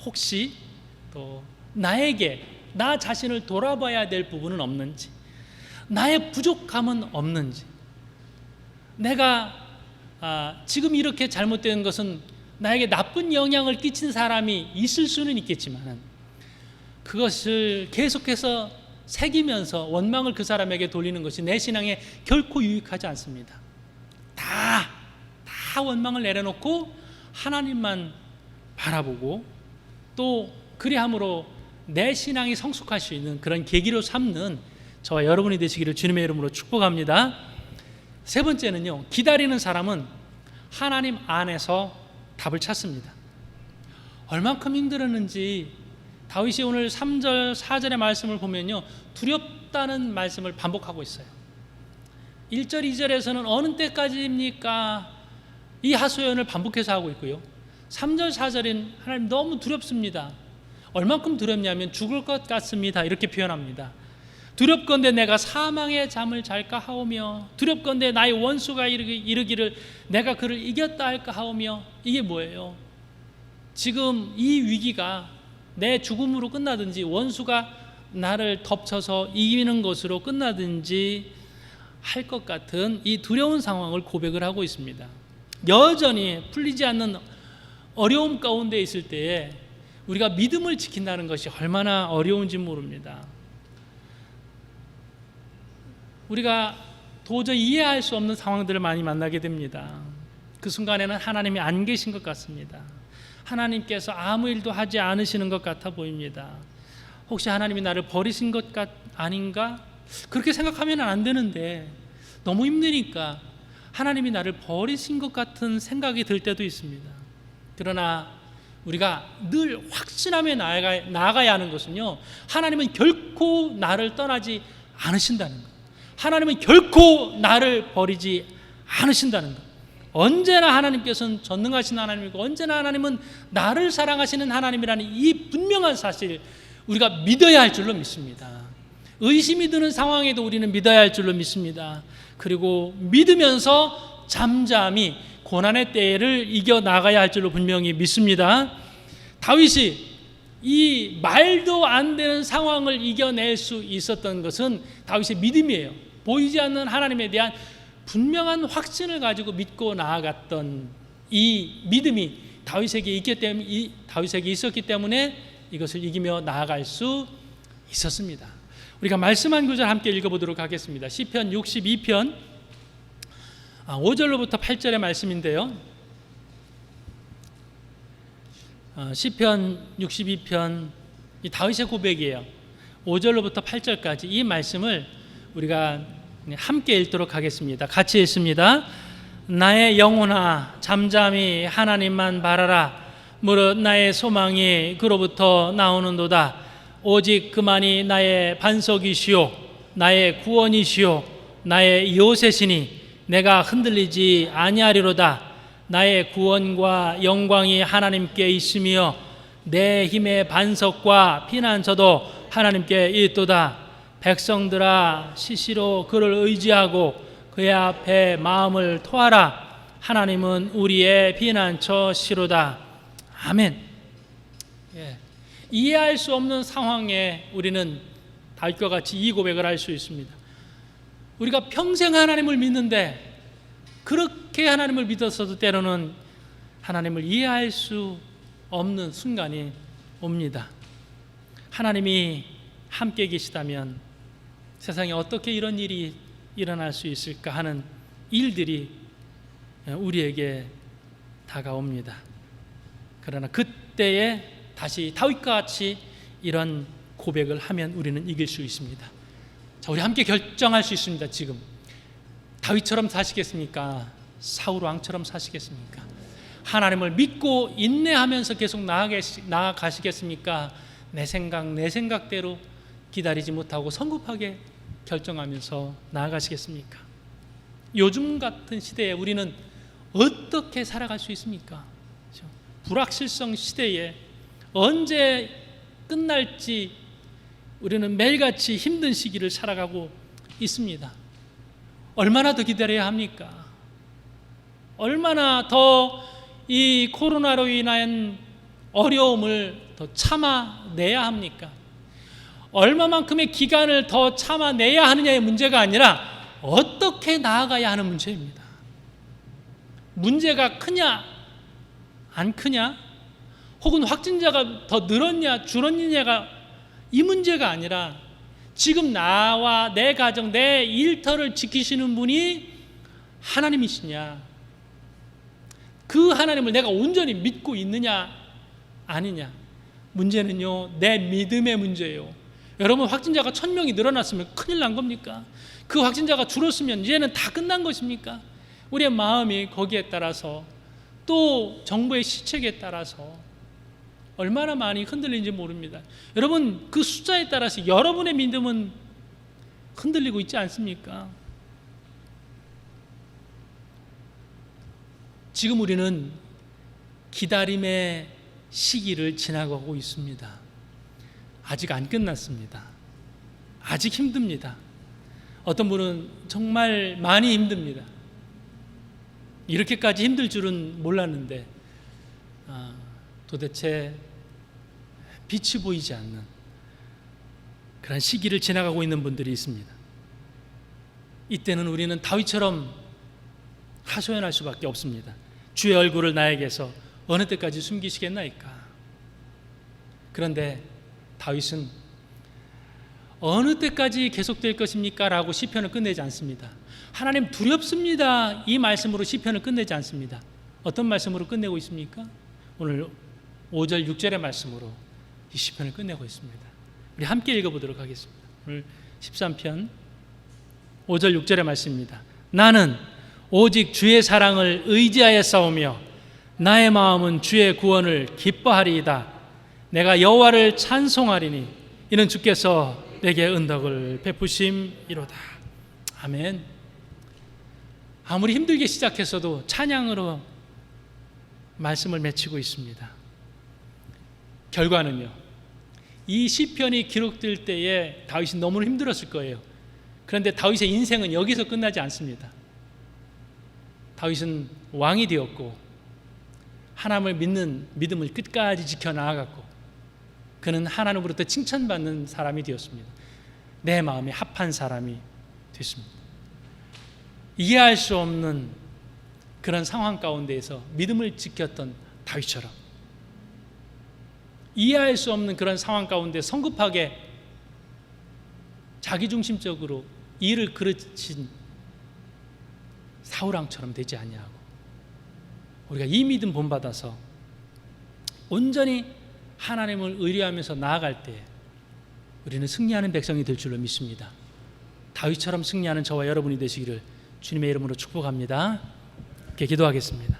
혹시 또 나에게 나 자신을 돌아봐야 될 부분은 없는지, 나의 부족함은 없는지, 내가 지금 이렇게 잘못된 것은 나에게 나쁜 영향을 끼친 사람이 있을 수는 있겠지만 그것을 계속해서 새기면서 원망을 그 사람에게 돌리는 것이 내 신앙에 결코 유익하지 않습니다. 다 원망을 내려놓고 하나님만 바라보고, 또 그리함으로 내 신앙이 성숙할 수 있는 그런 계기로 삼는 저와 여러분이 되시기를 주님의 이름으로 축복합니다. 세 번째는요, 기다리는 사람은 하나님 안에서 답을 찾습니다. 얼만큼 힘들었는지 다윗이 오늘 3절 4절의 말씀을 보면요, 두렵다는 말씀을 반복하고 있어요. 1절 2절에서는 어느 때까지입니까? 이 하소연을 반복해서 하고 있고요, 3절 4절은 하나님 너무 두렵습니다. 얼만큼 두렵냐면 죽을 것 같습니다, 이렇게 표현합니다. 두렵건대 내가 사망의 잠을 잘까 하오며, 두렵건대 나의 원수가 이르기를 내가 그를 이겼다 할까 하오며. 이게 뭐예요? 지금 이 위기가 내 죽음으로 끝나든지 원수가 나를 덮쳐서 이기는 것으로 끝나든지 할 것 같은 이 두려운 상황을 고백을 하고 있습니다. 여전히 풀리지 않는 어려움 가운데 있을 때에 우리가 믿음을 지킨다는 것이 얼마나 어려운지 모릅니다. 우리가 도저히 이해할 수 없는 상황들을 많이 만나게 됩니다. 그 순간에는 하나님이 안 계신 것 같습니다. 하나님께서 아무 일도 하지 않으시는 것 같아 보입니다. 혹시 하나님이 나를 버리신 것 아닌가? 그렇게 생각하면 안 되는데 너무 힘드니까 하나님이 나를 버리신 것 같은 생각이 들 때도 있습니다. 그러나 우리가 늘 확신하며 나아가야 하는 것은요, 하나님은 결코 나를 떠나지 않으신다는 것, 하나님은 결코 나를 버리지 않으신다는 것, 언제나 하나님께서는 전능하신 하나님이고 언제나 하나님은 나를 사랑하시는 하나님이라는 이 분명한 사실, 우리가 믿어야 할 줄로 믿습니다. 의심이 드는 상황에도 우리는 믿어야 할 줄로 믿습니다. 그리고 믿으면서 잠잠히 고난의 때를 이겨나가야 할 줄로 분명히 믿습니다. 다윗이 이 말도 안 되는 상황을 이겨낼 수 있었던 것은 다윗의 믿음이에요. 보이지 않는 하나님에 대한 분명한 확신을 가지고 믿고 나아갔던 이 믿음이 다윗에게 있었기 때문에 이것을 이기며 나아갈 수 있었습니다. 우리가 말씀 한 구절 함께 읽어보도록 하겠습니다. 시편 62편 5절로부터 8절의 말씀인데요, 시편 62편 이 다윗의 고백이에요. 5절로부터 8절까지 이 말씀을 우리가 함께 읽도록 하겠습니다. 같이 읽습니다. 나의 영혼아 잠잠히 하나님만 바라라. 무릇 나의 소망이 그로부터 나오는도다. 오직 그만이 나의 반석이시오 나의 구원이시오 나의 요새시니 내가 흔들리지 아니하리로다. 나의 구원과 영광이 하나님께 있으며 내 힘의 반석과 피난처도 하나님께 있도다. 백성들아 시시로 그를 의지하고 그의 앞에 마음을 토하라. 하나님은 우리의 피난처시로다. 아멘. 이해할 수 없는 상황에 우리는 다윗과 같이 이 고백을 할 수 있습니다. 우리가 평생 하나님을 믿는데 그렇게 하나님을 믿었어도 때로는 하나님을 이해할 수 없는 순간이 옵니다. 하나님이 함께 계시다면 세상에 어떻게 이런 일이 일어날 수 있을까 하는 일들이 우리에게 다가옵니다. 그러나 그때에 다시 다윗과 같이 이런 고백을 하면 우리는 이길 수 있습니다. 자, 우리 함께 결정할 수 있습니다. 지금 다윗처럼 사시겠습니까? 사울 왕처럼 사시겠습니까? 하나님을 믿고 인내하면서 계속 나아가시겠습니까? 내 생각대로 기다리지 못하고 성급하게 결정하면서 나아가시겠습니까? 요즘 같은 시대에 우리는 어떻게 살아갈 수 있습니까? 불확실성 시대에 언제 끝날지 우리는 매일같이 힘든 시기를 살아가고 있습니다. 얼마나 더 기다려야 합니까? 얼마나 더 이 코로나로 인한 어려움을 더 참아내야 합니까? 얼마만큼의 기간을 더 참아내야 하느냐의 문제가 아니라 어떻게 나아가야 하는 문제입니다. 문제가 크냐 안 크냐, 혹은 확진자가 더 늘었냐 줄었느냐가 이 문제가 아니라 지금 나와 내 가정, 내 일터를 지키시는 분이 하나님이시냐, 그 하나님을 내가 온전히 믿고 있느냐 아니냐. 문제는요, 내 믿음의 문제예요. 여러분, 확진자가 1000명이 늘어났으면 큰일 난 겁니까? 그 확진자가 줄었으면 이제는 다 끝난 것입니까? 우리의 마음이 거기에 따라서, 또 정부의 시책에 따라서 얼마나 많이 흔들리는지 모릅니다. 여러분, 그 숫자에 따라서 여러분의 믿음은 흔들리고 있지 않습니까? 지금 우리는 기다림의 시기를 지나가고 있습니다. 아직 안 끝났습니다. 아직 힘듭니다. 어떤 분은 정말 많이 힘듭니다. 이렇게까지 힘들 줄은 몰랐는데 도대체 빛이 보이지 않는 그런 시기를 지나가고 있는 분들이 있습니다. 이때는 우리는 다윗처럼 하소연할 수밖에 없습니다. 주의 얼굴을 나에게서 어느 때까지 숨기시겠나이까? 그런데 다윗은 어느 때까지 계속될 것입니까? 라고 시편을 끝내지 않습니다. 하나님 두렵습니다, 이 말씀으로 시편을 끝내지 않습니다. 어떤 말씀으로 끝내고 있습니까? 오늘 5절 6절의 말씀으로 이 시편을 끝내고 있습니다. 우리 함께 읽어보도록 하겠습니다. 오늘 13편 5절 6절의 말씀입니다. 나는 오직 주의 사랑을 의지하여 싸우며 나의 마음은 주의 구원을 기뻐하리이다. 내가 여호와를 찬송하리니 이는 주께서 내게 은덕을 베푸심이로다. 아멘. 아무리 힘들게 시작했어도 찬양으로 말씀을 맺히고 있습니다. 결과는요, 이 시편이 기록될 때에 다윗이 너무 힘들었을 거예요. 그런데 다윗의 인생은 여기서 끝나지 않습니다. 다윗은 왕이 되었고 하나님을 믿는 믿음을 끝까지 지켜나갔고 그는 하나님으로부터 칭찬받는 사람이 되었습니다. 내 마음에 합한 사람이 됐습니다. 이해할 수 없는 그런 상황 가운데에서 믿음을 지켰던 다윗처럼 이해할 수 없는 그런 상황 가운데 성급하게 자기중심적으로 일을 그르친 사울왕처럼 되지 아니하고 우리가 이 믿음 본받아서 온전히 하나님을 의뢰하면서 나아갈 때 우리는 승리하는 백성이 될 줄로 믿습니다. 다윗처럼 승리하는 저와 여러분이 되시기를 주님의 이름으로 축복합니다. 이렇게 기도하겠습니다.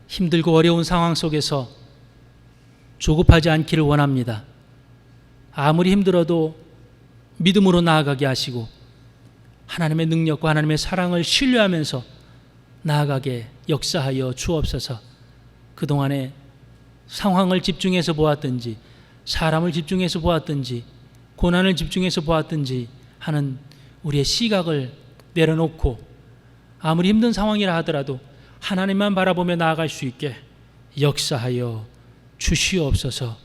힘들고 어려운 상황 속에서 조급하지 않기를 원합니다. 아무리 힘들어도 믿음으로 나아가게 하시고 하나님의 능력과 하나님의 사랑을 신뢰하면서 나아가게 역사하여 주옵소서. 그동안에 상황을 집중해서 보았든지 사람을 집중해서 보았든지 고난을 집중해서 보았든지 하는 우리의 시각을 내려놓고 아무리 힘든 상황이라 하더라도 하나님만 바라보며 나아갈 수 있게 역사하여 주시옵소서.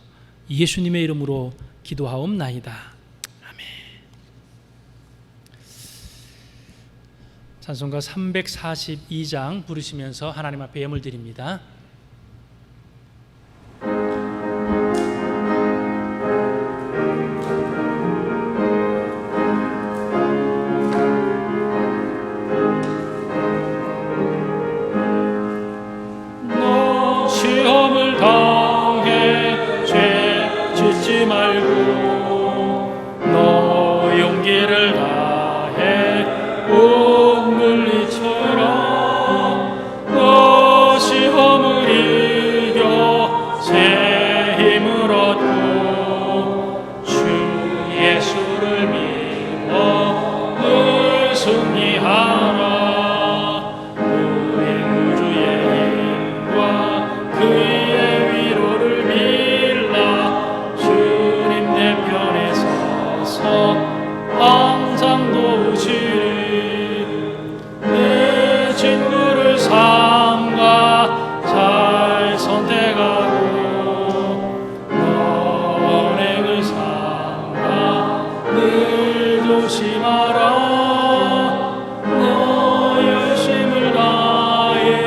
예수님의 이름으로 기도하옵나이다. 아멘. 찬송가 342장 부르시면서 하나님 앞에 예물 드립니다. 시험을 당해 죄 짓지 말고 너 용기를 다해 못 물리쳐라. 너 시험을 이겨 새 힘을 얻고 주 예수를 믿어 늘 승리하라. 그의 위로를 빌라. 주님 내 편에 서서 항상 도우시리. 내 친구를 삼가 잘 선택하고 너를 삼가 늘 조심하라. 너 열심을 다해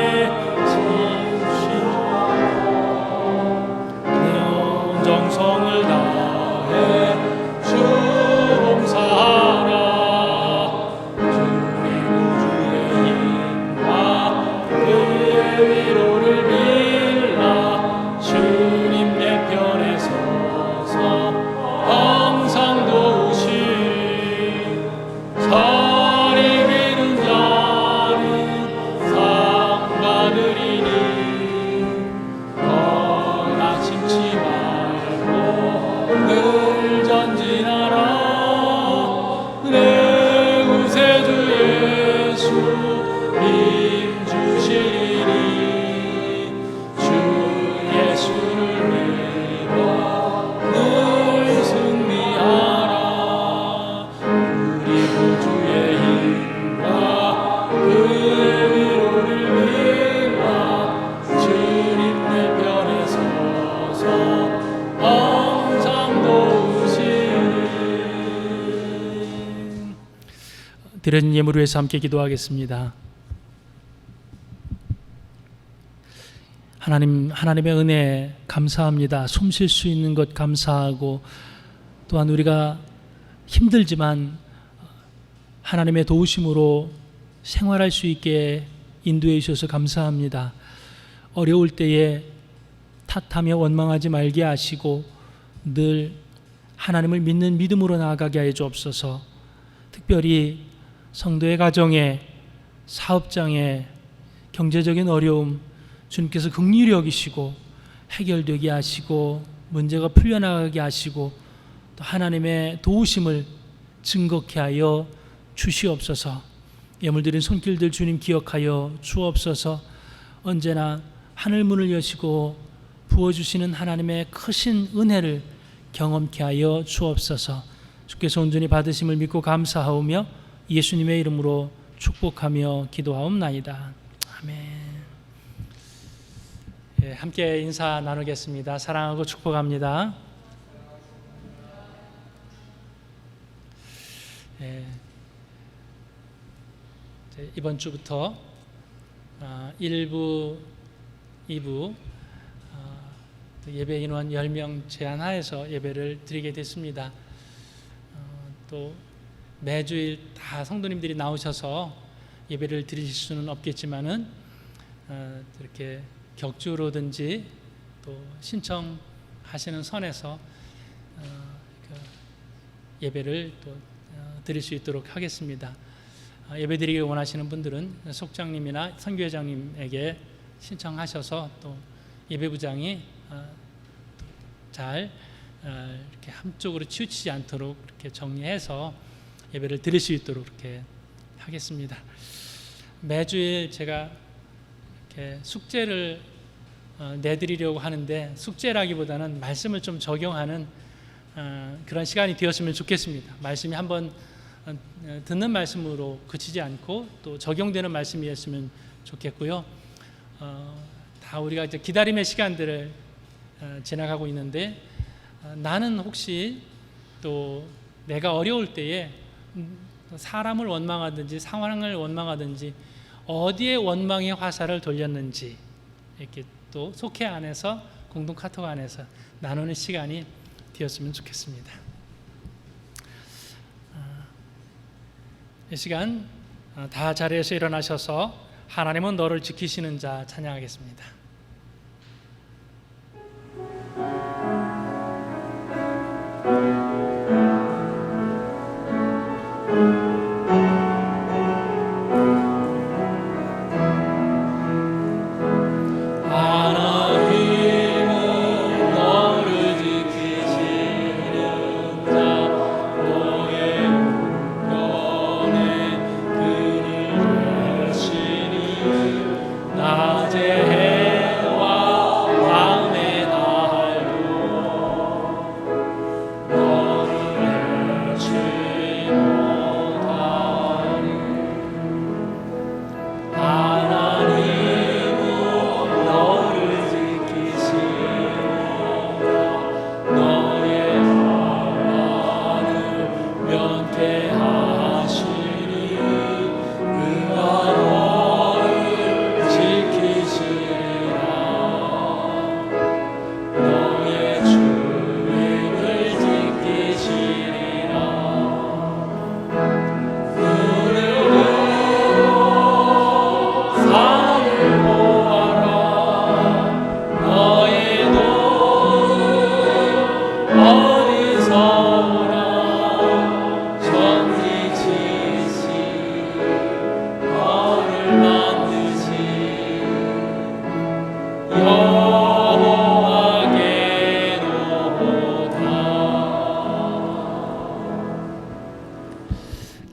정성을 다해 주 봉사하라. 주님 우주의 힘과 그의 위로를 빌라. 주님 내 편에 서서 항상 도우시리. 잘 이기는 자는 상 받으리니 낙심치 말고 늘 전진하라. 내 구세주 예수 힘 주시리니 주 예수를 믿어 늘 승리하라. 우리 구주의 힘과 그의 위로를 빌라. 주님 내 편에 서서 항상 도우시리. 드린 예물을 위해서 함께 기도하겠습니다. 하나님의 은혜 감사합니다. 숨 쉴 수 있는 것 감사하고, 또한 우리가 힘들지만 하나님의 도우심으로 생활할 수 있게 인도해 주셔서 감사합니다. 어려울 때에 탓하며 원망하지 말게 하시고 늘 하나님을 믿는 믿음으로 나아가게 하여 주옵소서. 특별히 성도의 가정에, 사업장에 경제적인 어려움 주님께서 긍휼히 여기시고 해결되게 하시고 문제가 풀려나가게 하시고 또 하나님의 도우심을 증거케 하여 주시옵소서. 예물 드린 손길들 주님 기억하여 주옵소서. 언제나 하늘문을 여시고 부어주시는 하나님의 크신 은혜를 경험케 하여 주옵소서. 주께서 온전히 받으심을 믿고 감사하오며 예수님의 이름으로 축복하며 기도하옵나이다. 아멘. 예, 함께 인사 나누겠습니다. 사랑하고 축복합니다. 예, 이번 주부터 1부, 2부 예배 인원 10명 제한하에서 예배를 드리게 됐습니다. 또 매주일 다 성도님들이 나오셔서 예배를 드리실 수는 없겠지만은 이렇게 격주로든지 또 신청하시는 선에서 예배를 또 드릴 수 있도록 하겠습니다. 예배 드리기 원하시는 분들은 속장님이나 선교회장님에게 신청하셔서 또 예배부장이 잘 이렇게 한쪽으로 치우치지 않도록 이렇게 정리해서 예배를 드릴 수 있도록 이렇게 하겠습니다. 매주일 제가 이렇게 숙제를 내드리려고 하는데 숙제라기보다는 말씀을 좀 적용하는 그런 시간이 되었으면 좋겠습니다. 말씀이 한번 듣는 말씀으로 그치지 않고 또 적용되는 말씀이었으면 좋겠고요. 다 우리가 이제 기다림의 시간들을 지나가고 있는데 나는 혹시 또 내가 어려울 때에 사람을 원망하든지 상황을 원망하든지 어디에 원망의 화살을 돌렸는지 이렇게 또 속회 안에서 공동 카톡 안에서 나누는 시간이 되었으면 좋겠습니다. 이 시간 다 자리에서 일어나셔서 하나님은 너를 지키시는 자 찬양하겠습니다.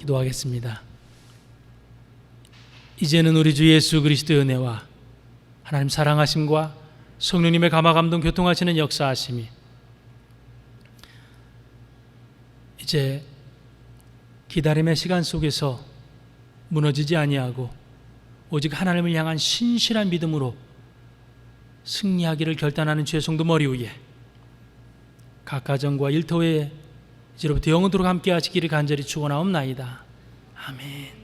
기도하겠습니다. 이제는 우리 주 예수 그리스도의 은혜와 하나님 사랑하심과 성령님의 감화감동 교통하시는 역사하심이 이제 기다림의 시간 속에서 무너지지 아니하고 오직 하나님을 향한 신실한 믿음으로 승리하기를 결단하는 주의 성도 머리 위에 각 가정과 일터에 이제로부터 영원토록 함께 하시기를 간절히 축원하옵나이다. 아멘.